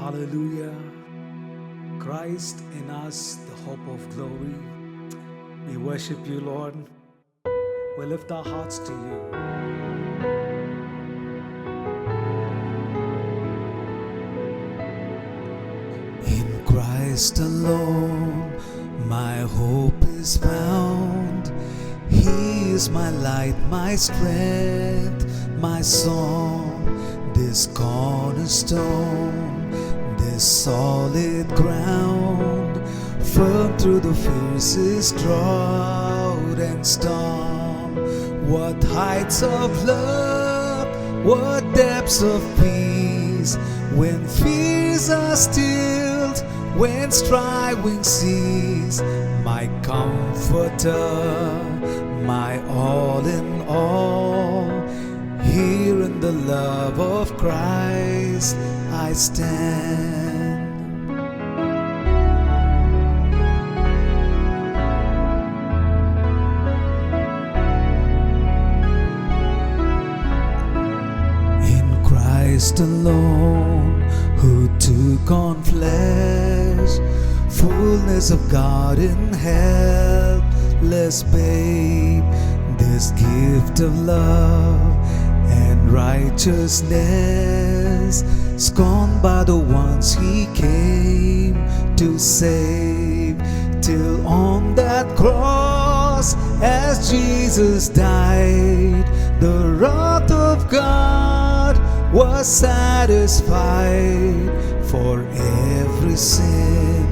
Hallelujah. Christ in us, the hope of glory. We worship you, Lord. We lift our hearts to you. In Christ alone, my hope is found. He is my light, my strength, my song, this cornerstone, this solid ground, firm through the fiercest drought and storm. What heights of love, what depths of peace, when fears are stilled, when striving cease. My comforter, my all in all, here in the love of Christ I stand. In Christ alone, who took on flesh, fullness of God in helpless babe, this gift of love and righteousness, scorned by the ones he came to save, till on that cross as Jesus died, the wrath of God was satisfied. For every sin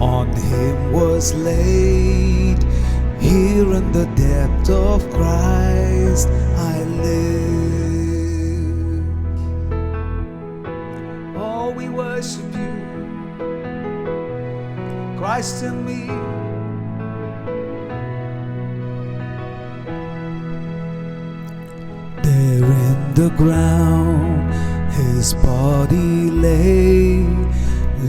on him was laid. Here in the depth of Christ I live. Oh, we worship you, Christ in me. There in the ground his body lay,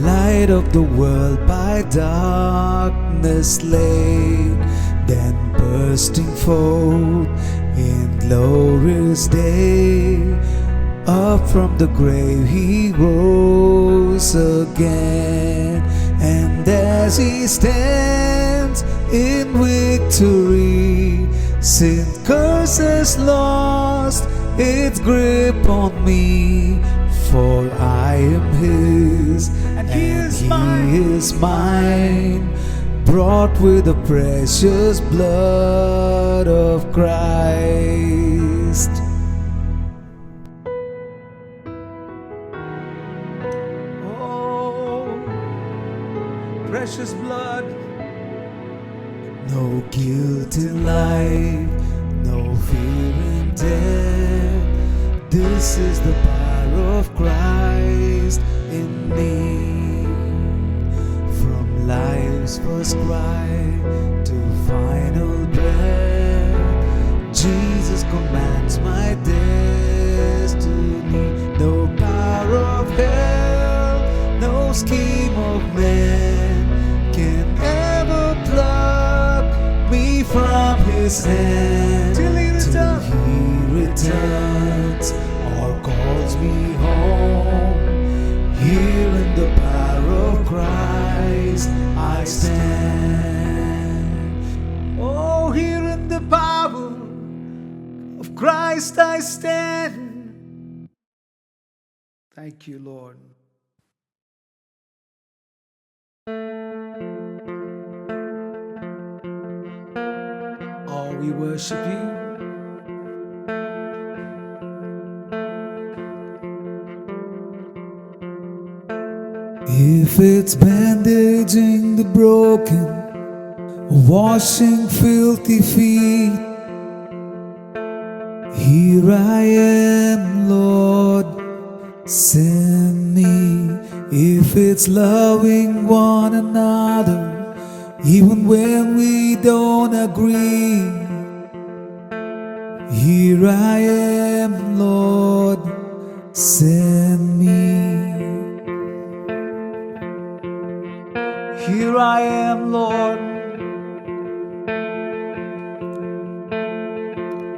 light of the world by darkness slain, then bursting forth in glorious day, up from the grave he rose again. And as he stands in victory, sin curses lost its grip on me. For I am his, and he is mine, brought with the precious blood of Christ. Oh, precious blood. No guilt in life, no fear in death. This is the power of Christ in me. From life's first cry to final breath, Jesus commands my destiny. No power of hell, no scheme of man can ever pluck me from his hand. Till he returns or calls me home. Here in the power of Christ I stand. Oh, here in the power of Christ I stand. Thank you, Lord. Oh, we worship you. If it's bandaging the broken, washing filthy feet, here I am, Lord, send me. If it's loving one another, even when we don't agree, here I am, Lord, send me. Here I am, Lord.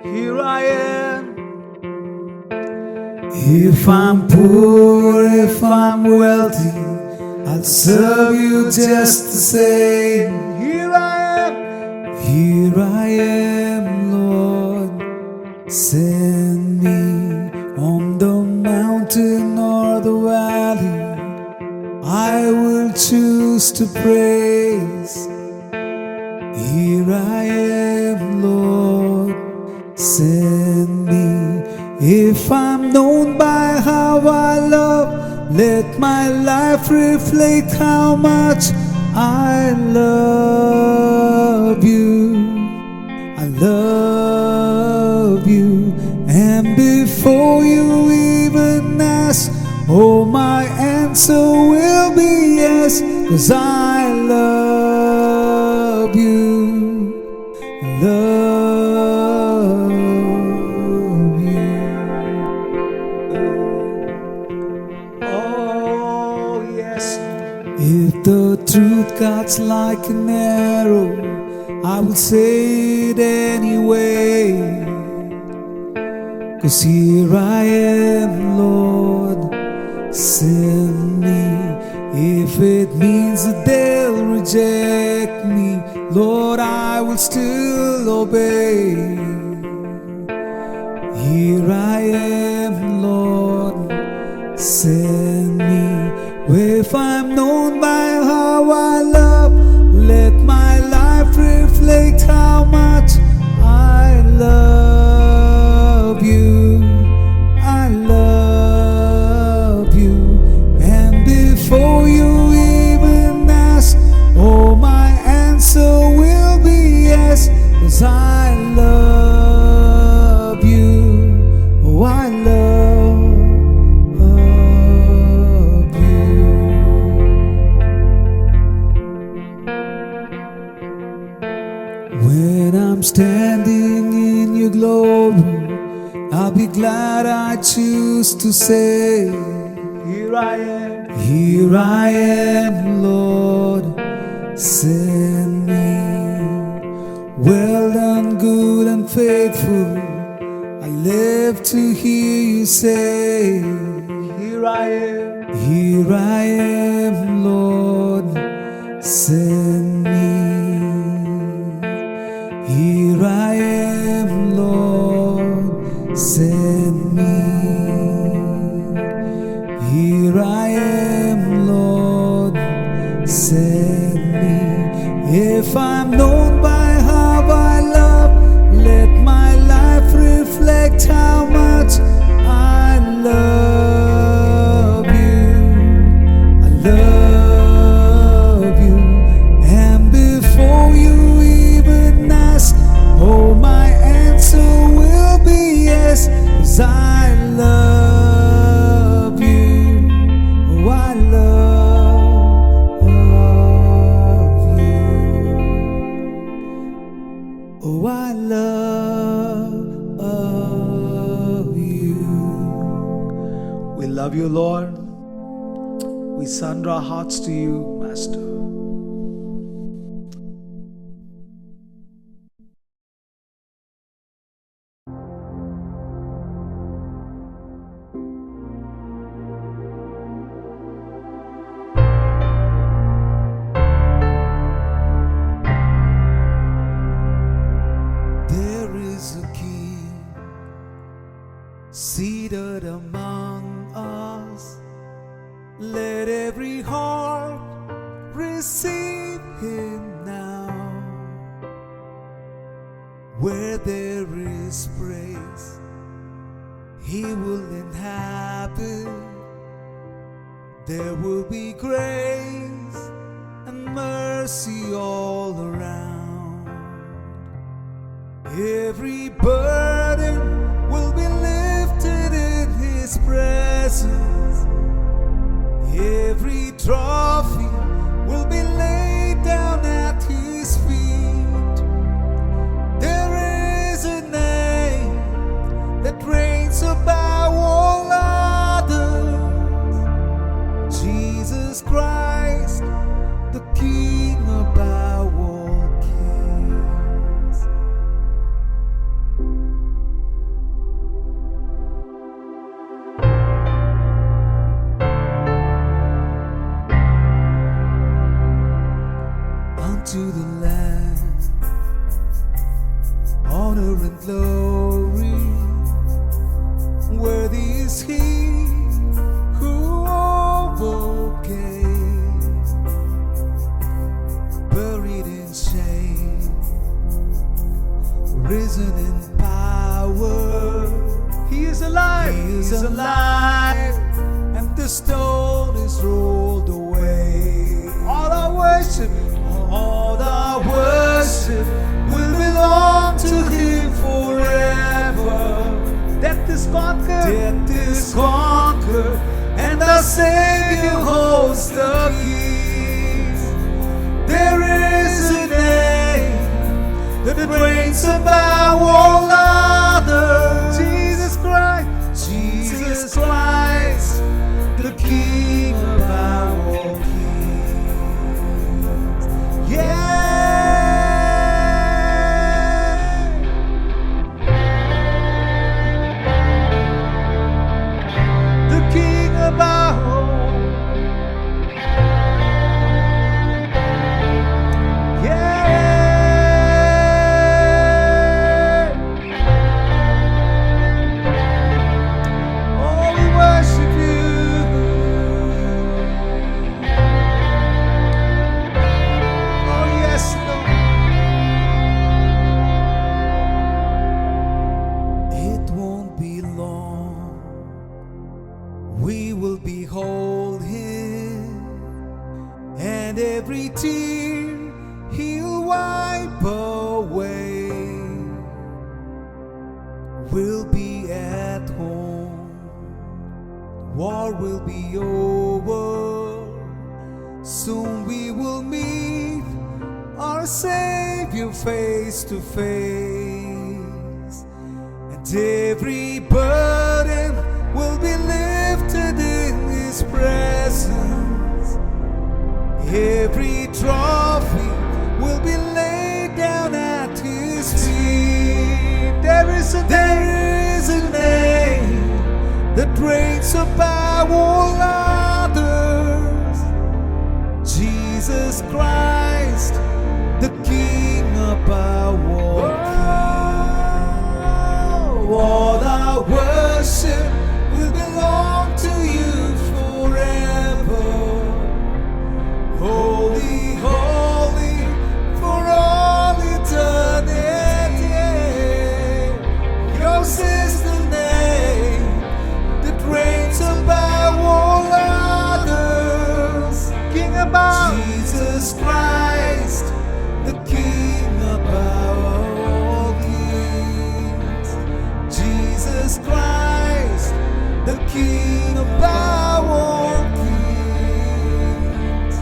Here I am. If I'm poor, if I'm wealthy, I'll serve you just the same. Here I am, Lord. Send me on the mountain or the valley. I will choose to praise. Here I am, Lord. Send me. If I'm known by how I love, let my life reflect how much I love you. I love you. And before you even ask, oh, my answer will be yes, 'cause I love you. Love you. Oh, yes. If the truth cuts like an arrow, I will say it anyway. 'Cause here I am, Lord, send me. If it means that they'll reject me, Lord, I will still obey. Here I am, Lord, send me. If I'm known by how I love, let my life reflect how much I love you. I love you. And before you even ask, oh, my answer will be yes, 'cause I love you. Oh, I love you. When I'm standing in your glory, I'll be glad I choose to say, here I am. Here I am, Lord, send me. Well done, good and faithful, I live to hear you say, here I am. Here I am, Lord, send me. Here I am, Lord, send me. Here I am, Lord, send me. If I'm known by how I love, let my life reflect how much I love you. I love you. And before you even ask, oh, my answer will be yes, 'cause I love you. Oh, I love you. Oh, I love you. We love you, Lord. We surrender our hearts to you, Master. There is a King seated among us. Let every heart receive him now. Where there is praise, he will inhabit. There will be grace and mercy all around. Every burden will be lifted in his presence. Every trophy will be laid down at his feet. There is a name that reigns above all others, Jesus Christ, the King above all kings. is alive, and the stone is rolled away. All our worship will belong to Him forever. Death is conquered, and our Savior holds the keys. There is a name that reigns above all others. Jesus Christ, the King above all kings. Yeah. The King above all. We will behold Him, and every tear He'll wipe away. We'll be at home, war will be over. Soon we will meet our Savior face to face, and every burden will be lifted in His presence. Every trophy will be laid down at His feet. There is a name that reigns above all others. Jesus Christ, the King above all kings. All our worship will belong to You forever. Holy, holy, for all eternity. Yours is the name that reigns above all others. King above. Jesus Christ, the King above all kings. Jesus Christ, the King above all kings.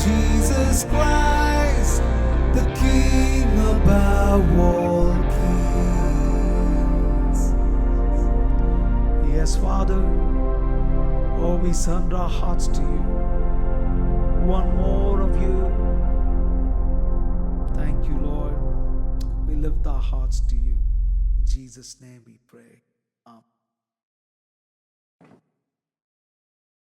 Jesus Christ, the King above all kings. Yes, Father, oh, we surrender our hearts to You. One more of You. Thank You, Lord. We lift our hearts to You. In Jesus' name we pray. Amen.